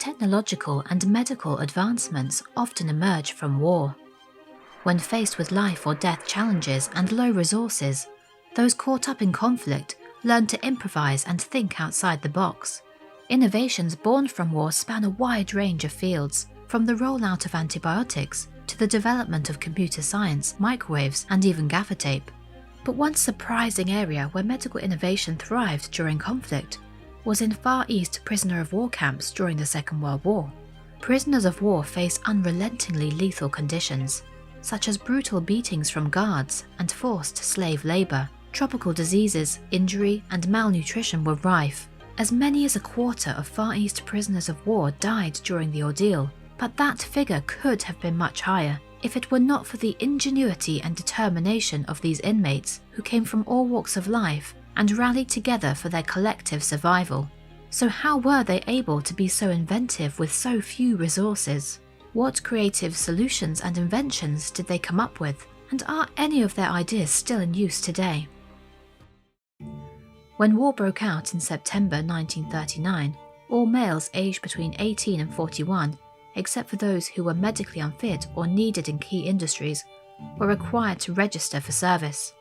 technological and medical advancements often emerge from war. When faced with life or death challenges and low resources, those caught up in conflict learn to improvise and think outside the box. Innovations born from war span a wide range of fields, from the rollout of antibiotics to the development of computer science, microwaves, and even gaffer tape. But one surprising area where medical innovation thrived during conflict was in Far East prisoner of war camps during the Second World War. Prisoners of war faced unrelentingly lethal conditions, such as brutal beatings from guards and forced slave labour. Tropical diseases, injury, and malnutrition were rife. As many as a quarter of Far East prisoners of war died during the ordeal, but that figure could have been much higher if it were not for the ingenuity and determination of these inmates who came from all walks of life and rallied together for their collective survival. So how were they able to be so inventive with so few resources? What creative solutions and inventions did they come up with, and are any of their ideas still in use today? When war broke out in September 1939, all males aged between 18 and 41, except for those who were medically unfit or needed in key industries, were required to register for service.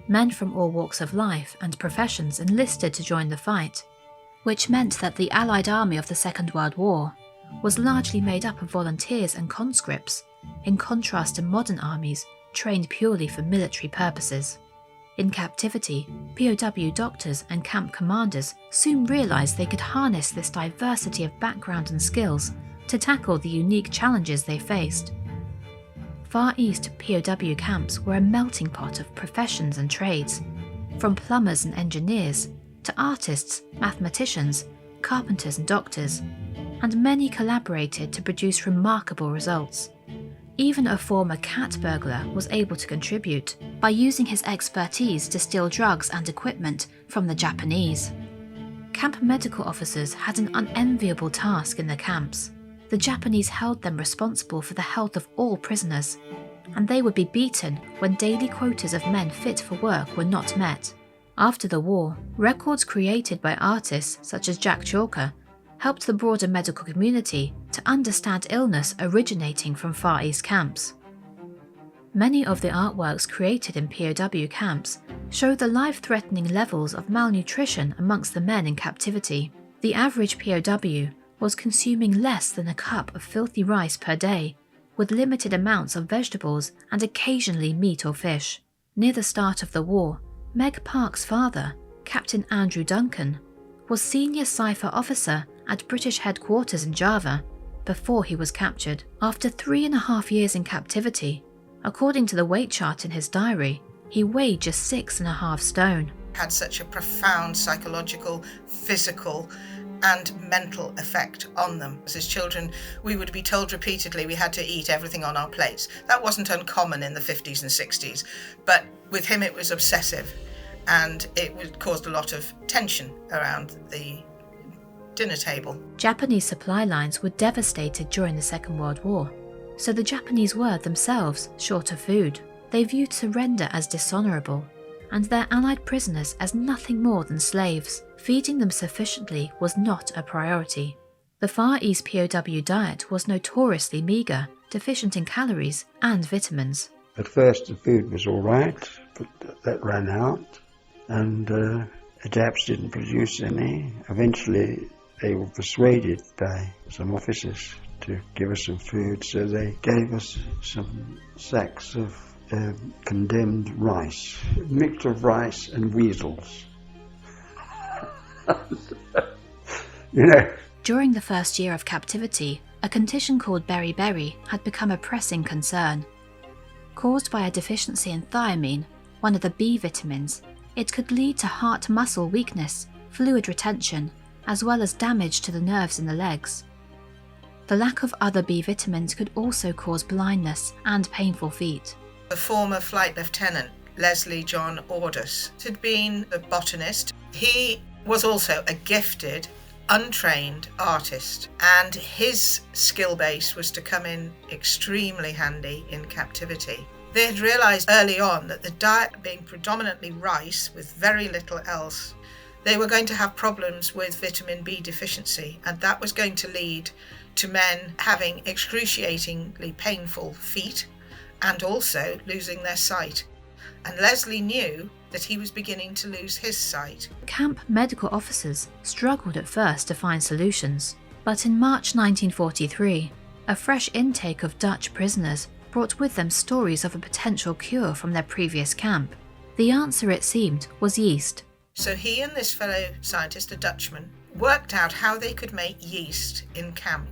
Men from all walks of life and professions enlisted to join the fight, which meant that the Allied army of the Second World War was largely made up of volunteers and conscripts, in contrast to modern armies trained purely for military purposes. In captivity, POW doctors and camp commanders soon realised they could harness this diversity of background and skills to tackle the unique challenges they faced. Far East POW camps were a melting pot of professions and trades, from plumbers and engineers to artists, mathematicians, carpenters and doctors, and many collaborated to produce remarkable results. Even a former cat burglar was able to contribute by using his expertise to steal drugs and equipment from the Japanese. Camp medical officers had an unenviable task in the camps. The Japanese held them responsible for the health of all prisoners, and they would be beaten when daily quotas of men fit for work were not met. After the war, records created by artists such as Jack Chalker helped the broader medical community to understand illness originating from Far East camps. Many of the artworks created in POW camps show the life-threatening levels of malnutrition amongst the men in captivity. The average POW was consuming less than a cup of filthy rice per day, with limited amounts of vegetables and occasionally meat or fish. Near the start of the war, Meg Park's father, Captain Andrew Duncan, was senior cipher officer at British headquarters in Java before he was captured. After 3.5 years in captivity, according to the weight chart in his diary, he weighed just 6.5 stone. Had such a profound psychological, physical and mental effect on them. As children, we would be told repeatedly we had to eat everything on our plates. That wasn't uncommon in the 50s and 60s, but with him it was obsessive, and it caused a lot of tension around the dinner table. Japanese supply lines were devastated during the Second World War, so the Japanese were themselves short of food. They viewed surrender as dishonourable, and their Allied prisoners as nothing more than slaves. Feeding them sufficiently was not a priority. The Far East POW diet was notoriously meagre, deficient in calories and vitamins. At first the food was all right, but that ran out, and Adapts didn't produce any. Eventually they were persuaded by some officers to give us some food, so they gave us some sacks of condemned rice, a mixture of rice and weasels. During the first year of captivity, a condition called beriberi had become a pressing concern. Caused by a deficiency in thiamine, one of the B vitamins, it could lead to heart muscle weakness, fluid retention, as well as damage to the nerves in the legs. The lack of other B vitamins could also cause blindness and painful feet. The former flight lieutenant, Leslie John Ordus, had been a botanist. He was also a gifted, untrained artist, and his skill base was to come in extremely handy in captivity. They had realised early on that the diet being predominantly rice with very little else, they were going to have problems with vitamin B deficiency, and that was going to lead to men having excruciatingly painful feet and also losing their sight. And Leslie knew that he was beginning to lose his sight. Camp medical officers struggled at first to find solutions, but in March 1943, a fresh intake of Dutch prisoners brought with them stories of a potential cure from their previous camp. The answer, it seemed, was yeast. So he and this fellow scientist, a Dutchman, worked out how they could make yeast in camp,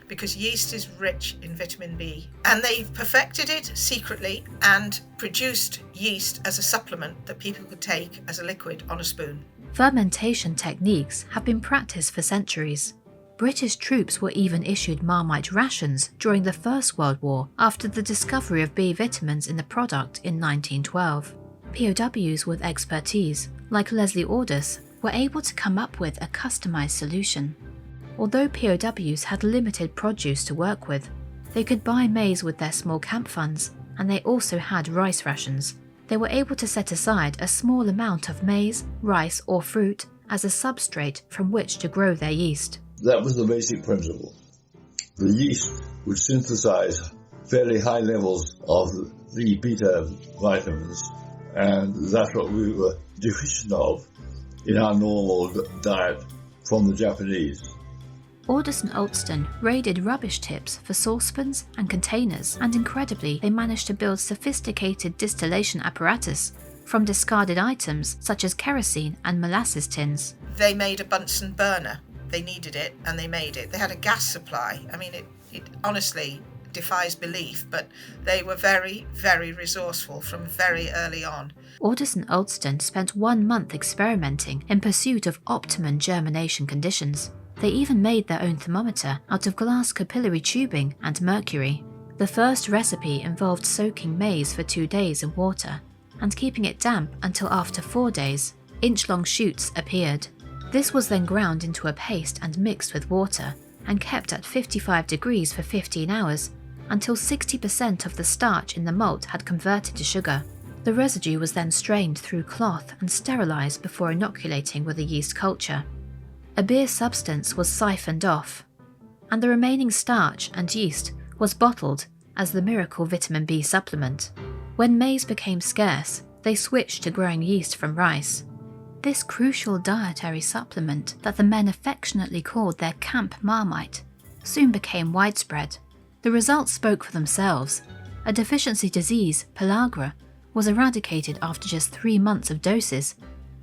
because yeast is rich in vitamin B. And they perfected it secretly and produced yeast as a supplement that people could take as a liquid on a spoon. Fermentation techniques have been practiced for centuries. British troops were even issued Marmite rations during the First World War after the discovery of B vitamins in the product in 1912. POWs with expertise, like Leslie Ordus, were able to come up with a customised solution. Although POWs had limited produce to work with, they could buy maize with their small camp funds, and they also had rice rations. They were able to set aside a small amount of maize, rice or fruit as a substrate from which to grow their yeast. That was the basic principle. The yeast would synthesize fairly high levels of the beta vitamins, and that's what we were deficient of in our normal diet from the Japanese. Ordus and Olston raided rubbish tips for saucepans and containers, and incredibly, they managed to build sophisticated distillation apparatus from discarded items such as kerosene and molasses tins. They made a Bunsen burner. They needed it, and they made it. They had a gas supply. I mean, it honestly defies belief, but they were very, very resourceful from very early on. Ordus and Olston spent 1 month experimenting in pursuit of optimum germination conditions. They even made their own thermometer out of glass capillary tubing and mercury. The first recipe involved soaking maize for 2 days in water and keeping it damp until after 4 days, inch-long shoots appeared. This was then ground into a paste and mixed with water and kept at 55 degrees for 15 hours until 60% of the starch in the malt had converted to sugar. The residue was then strained through cloth and sterilised before inoculating with a yeast culture. A beer substance was siphoned off, and the remaining starch and yeast was bottled as the miracle vitamin B supplement. When maize became scarce, they switched to growing yeast from rice. This crucial dietary supplement that the men affectionately called their camp marmite soon became widespread. The results spoke for themselves. A deficiency disease, pellagra, was eradicated after just 3 months of doses,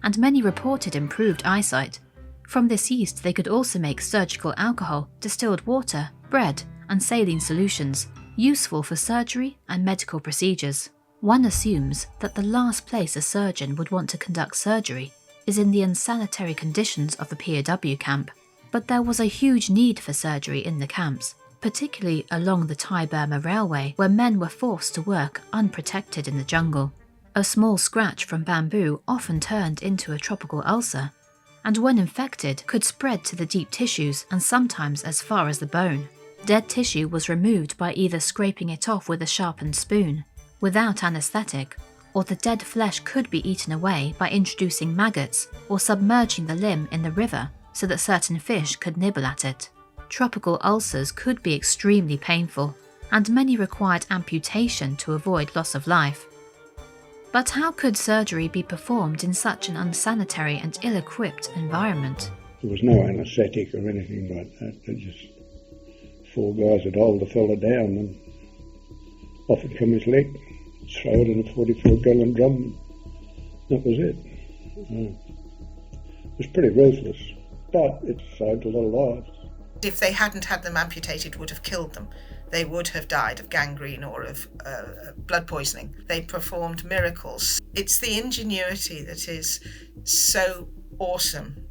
and many reported improved eyesight. From this yeast they could also make surgical alcohol, distilled water, bread, and saline solutions, useful for surgery and medical procedures. One assumes that the last place a surgeon would want to conduct surgery is in the unsanitary conditions of the POW camp, but there was a huge need for surgery in the camps, particularly along the Thai-Burma Railway, where men were forced to work unprotected in the jungle. A small scratch from bamboo often turned into a tropical ulcer, and when infected could spread to the deep tissues and sometimes as far as the bone. Dead tissue was removed by either scraping it off with a sharpened spoon, without anaesthetic, or the dead flesh could be eaten away by introducing maggots or submerging the limb in the river so that certain fish could nibble at it. Tropical ulcers could be extremely painful, and many required amputation to avoid loss of life. But how could surgery be performed in such an unsanitary and ill-equipped environment? There was no anaesthetic or anything like that. They just 4 guys would hold the fella down and off would come his leg, throw it in a 44-gallon drum. That was it. It was pretty ruthless, but it saved a lot of lives. If they hadn't had them amputated, it would have killed them. They would have died of gangrene or of blood poisoning. They performed miracles. It's the ingenuity that is so awesome.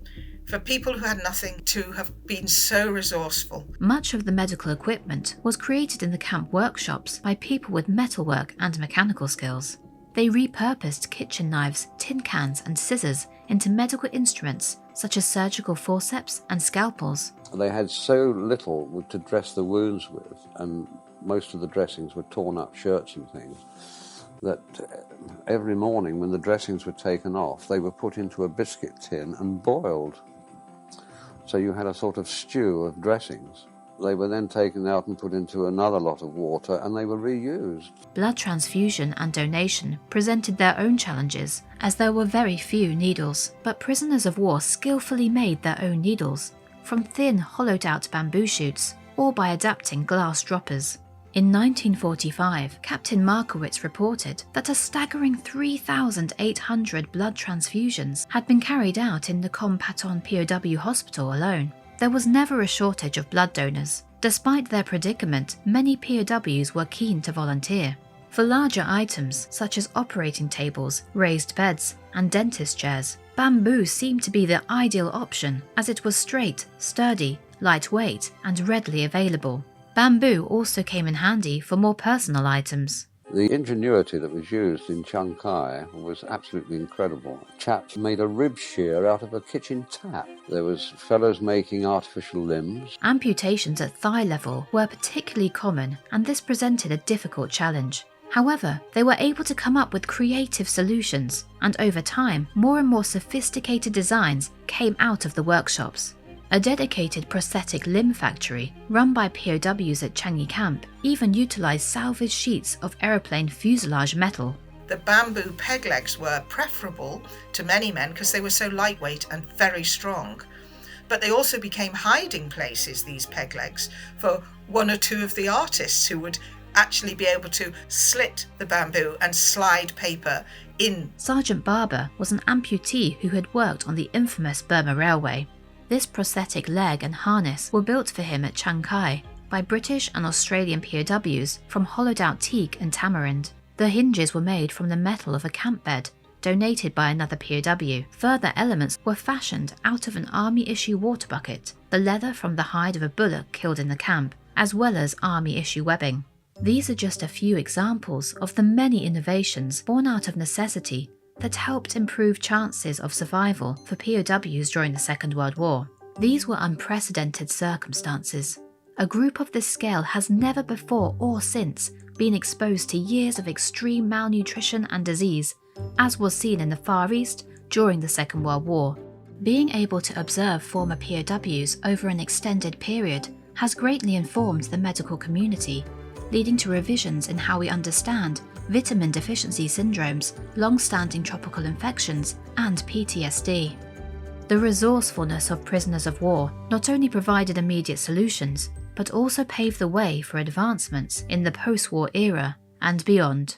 For people who had nothing, to have been so resourceful. Much of the medical equipment was created in the camp workshops by people with metalwork and mechanical skills. They repurposed kitchen knives, tin cans and scissors into medical instruments such as surgical forceps and scalpels. They had so little to dress the wounds with, and most of the dressings were torn up shirts and things, that every morning when the dressings were taken off, they were put into a biscuit tin and boiled. So you had a sort of stew of dressings. They were then taken out and put into another lot of water, and they were reused. Blood transfusion and donation presented their own challenges, as there were very few needles, but prisoners of war skillfully made their own needles, from thin hollowed-out bamboo shoots, or by adapting glass droppers. In 1945, Captain Markowitz reported that a staggering 3,800 blood transfusions had been carried out in the Compton POW hospital alone. There was never a shortage of blood donors. Despite their predicament, many POWs were keen to volunteer. For larger items, such as operating tables, raised beds, and dentist chairs, bamboo seemed to be the ideal option, as it was straight, sturdy, lightweight, and readily available. Bamboo also came in handy for more personal items. The ingenuity that was used in Chiang Kai was absolutely incredible. Chaps made a rib shear out of a kitchen tap. There was fellows making artificial limbs. Amputations at thigh level were particularly common, and this presented a difficult challenge. However, they were able to come up with creative solutions, and over time, more and more sophisticated designs came out of the workshops. A dedicated prosthetic limb factory, run by POWs at Changi Camp, even utilised salvaged sheets of aeroplane fuselage metal. The bamboo peg legs were preferable to many men because they were so lightweight and very strong. But they also became hiding places, these peg legs, for one or two of the artists who would actually be able to slit the bamboo and slide paper in. Sergeant Barber was an amputee who had worked on the infamous Burma Railway. This prosthetic leg and harness were built for him at Chiang Kai by British and Australian POWs from hollowed-out teak and tamarind. The hinges were made from the metal of a camp bed, donated by another POW. Further elements were fashioned out of an army-issue water bucket, the leather from the hide of a bullock killed in the camp, as well as army-issue webbing. These are just a few examples of the many innovations born out of necessity that helped improve chances of survival for POWs during the Second World War. These were unprecedented circumstances. A group of this scale has never before or since been exposed to years of extreme malnutrition and disease, as was seen in the Far East during the Second World War. Being able to observe former POWs over an extended period has greatly informed the medical community, leading to revisions in how we understand vitamin deficiency syndromes, long-standing tropical infections, and PTSD. The resourcefulness of prisoners of war not only provided immediate solutions, but also paved the way for advancements in the post-war era and beyond.